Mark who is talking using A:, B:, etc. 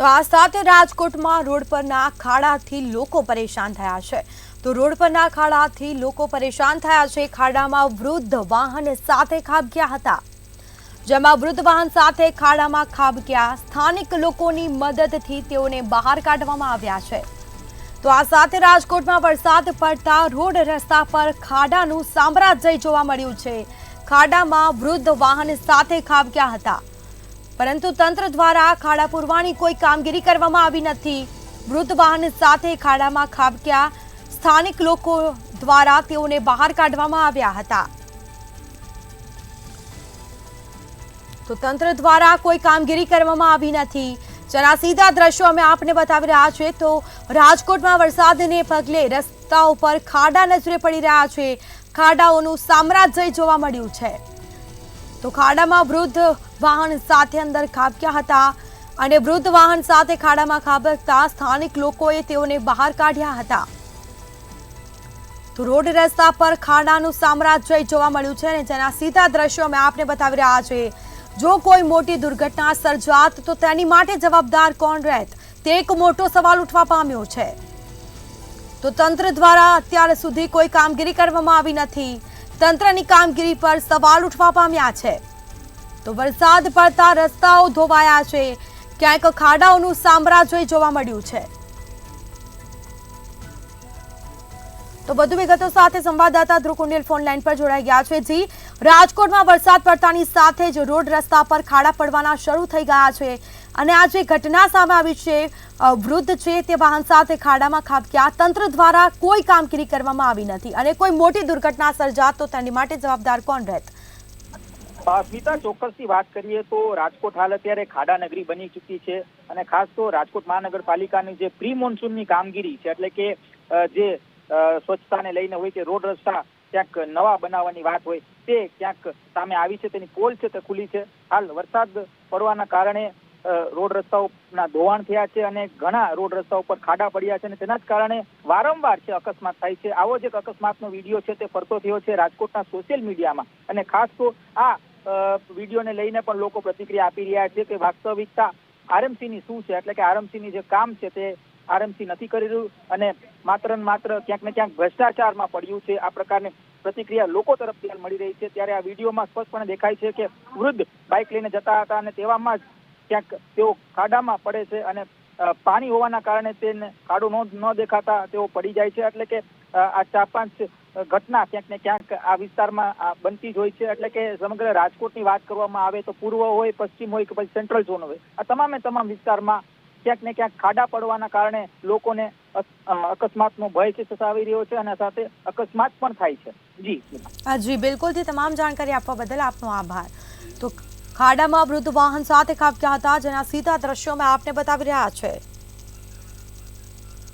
A: તો આ સાથે રાજકોટમાં રોડ પરના ખાડાથી લોકો પરેશાન થયા છે। તો રોડ પરના ખાડાથી લોકો પરેશાન થયા છે। ખાડામાં વૃદ્ધ વાહન સાથે ખાબક્યા હતા, જેમાં વૃદ્ધ વાહન સાથે ખાડામાં ખાબક્યા સ્થાનિક લોકોની મદદથી તેઓને બહાર કાઢવામાં આવ્યા છે। તો આ સાથે રાજકોટમાં વરસાદ પડતા રોડ રસ્તા પર ખાડાનું સામ્રાજ્ય જોવા મળ્યું છે। ખાડામાં વૃદ્ધ વાહન સાથે ખાબક્યા હતા, પરંતુ તંત્ર દ્વારા ખાડા પૂરવાની કોઈ કામગીરી કરવામાં આવી નથી। વૃદ્ધ વાહન સાથે ખાડામાં ખાબક્યા સ્થાનિક લોકો દ્વારા તેઓને બહાર કાઢવામાં આવ્યા હતા। તો તંત્ર દ્વારા કોઈ કામગીરી કરવામાં આવી નથી, જેના સીધા દ્રશ્યો અમે આપને બતાવી રહ્યા છીએ। તો રાજકોટમાં વરસાદને પગલે રસ્તાઓ પર ખાડા નજરે પડી રહ્યા છે। ખાડાઓનું સામ્રાજ્ય જોવા મળ્યું છે। તો ખાડામાં વૃદ્ધ વાહન સાથે અંદર ખાબક્યા હતા અને વૃદ્ધ વાહન સાથે ખાડામાં ખાબકતા સ્થાનિક લોકોએ તેઓને બહાર કાઢ્યા હતા। તો રોડ રસ્તા પર ખાડાનું સામ્રાજ્ય જોવા મળ્યું છે અને જેના સીધા દ્રશ્યો અમે આપને બતાવી રહ્યા છીએ। જો કોઈ મોટી દુર્ઘટના સર્જાત તો તેની માટે જવાબદાર કોણ રહેત, તે એક મોટો સવાલ ઉઠવા પામ્યો છે। તો તંત્ર દ્વારા અત્યાર સુધી કોઈ કામગીરી કરવામાં આવી નથી। તંત્રની કામગીરી પર સવાલ ઉઠવા પામ્યા છે। તો વરસાદ પડતા રસ્તાઓ ધોવાયા છે, ક્યાંક ખાડાઓનું સામ્રાજ્ય જોવા મળ્યું છે। તો વધુ વિગતો સાથે સંવાદદાતા ધ્રુવ કુંડેલ ફોન લાઈન પર જોડાઈ ગયા છે। જી, રાજકોટમાં વરસાદ પડતાની સાથે જ રોડ રસ્તા પર ખાડા પડવાના શરૂ થઈ ગયા છે અને આ જે ઘટના સામે આવી છે, વૃદ્ધ છે તે વાહન સાથે ખાડામાં ખાબક્યા, તંત્ર દ્વારા કોઈ કામગીરી કરવામાં આવી નથી અને કોઈ મોટી દુર્ઘટના સર્જાત તો તેની માટે જવાબદાર કોણ રહેત?
B: સ્મિતા, ચોક્કસથી વાત કરીએ તો રાજકોટ હાલ અત્યારે ખાડા નગરી બની ચૂકી છે અને ખાસ તો રાજકોટ મહાનગરપાલિકાની જે પ્રી મોન્સૂનની કામગીરી છે, એટલે કે જે સ્વચ્છતાને લઈને હોય કે રોડ રસ્તા ક્યાંક નવા બનાવવાની વાત હોય તે ક્યાંક સામે આવી છે। તેની પોલ છે તે ખુલી છે। હાલ વરસાદ પડવાના કારણે રોડ રસ્તાઓના ધોવાણ થયા છે અને ઘણા રોડ રસ્તાઓ પર ખાડા પડ્યા છે અને તેના જ કારણે વારંવાર છે અકસ્માત થાય છે। આવો જ એક અકસ્માતનો વિડીયો છે તે ફરતો થયો છે રાજકોટના સોશિયલ મીડિયામાં અને ખાસ તો આ વિડીયોને લઈને પણ લોકો પ્રતિક્રિયા આપી રહ્યા છે કે વાસ્તવિકતા આરએમસીની શું છે, એટલે કે આરએમસીની જે કામ છે તે આરએમસી નથી કરી રહ્યું અને માત્ર ને માત્ર ક્યાંક ને ક્યાંક ભ્રષ્ટાચારમાં પડ્યું છે। આ પ્રકારની પ્રતિક્રિયા લોકો તરફથી મળી રહી છે। ત્યારે આ વિડીયોમાં સ્પષ્ટપણે દેખાય છે કે વૃદ્ધ બાઇક લઈને જતા હતા અને તેવામાં જ ક્યાંક તેઓ ખાડામાં પડે છે અને પાણી હોવાના કારણે તેને ખાડો ન દેખાતા તેઓ પડી જાય છે। એટલે કે આ 4-5 ઘટના ક્યાંક ને ક્યાંક આ વિસ્તારમાં બનતી જ હોય છે। એટલે કે સમગ્ર રાજકોટની વાત કરવામાં આવે તો પૂર્વ હોય, પશ્ચિમ હોય કે પછી સેન્ટ્રલ ઝોન હોય, આ તમામ વિસ્તારમાં ક્યાંક ને ક્યાંક ખાડા પડવાના કારણે લોકોને અકસ્માતનો ભય છે સતાવી રહ્યો છે અને સાથે અકસ્માત પણ થાય છે।
A: જી બિલકુલથી તમામ જાણકારી આપવા બદલ આપનો આભાર। તો ખાડામાં વૃદ્ધ વાહન સાથે ખાબક્યા હતા, જેના સીધા દ્રશ્યો મેં આપને બતાવી રહ્યા છે।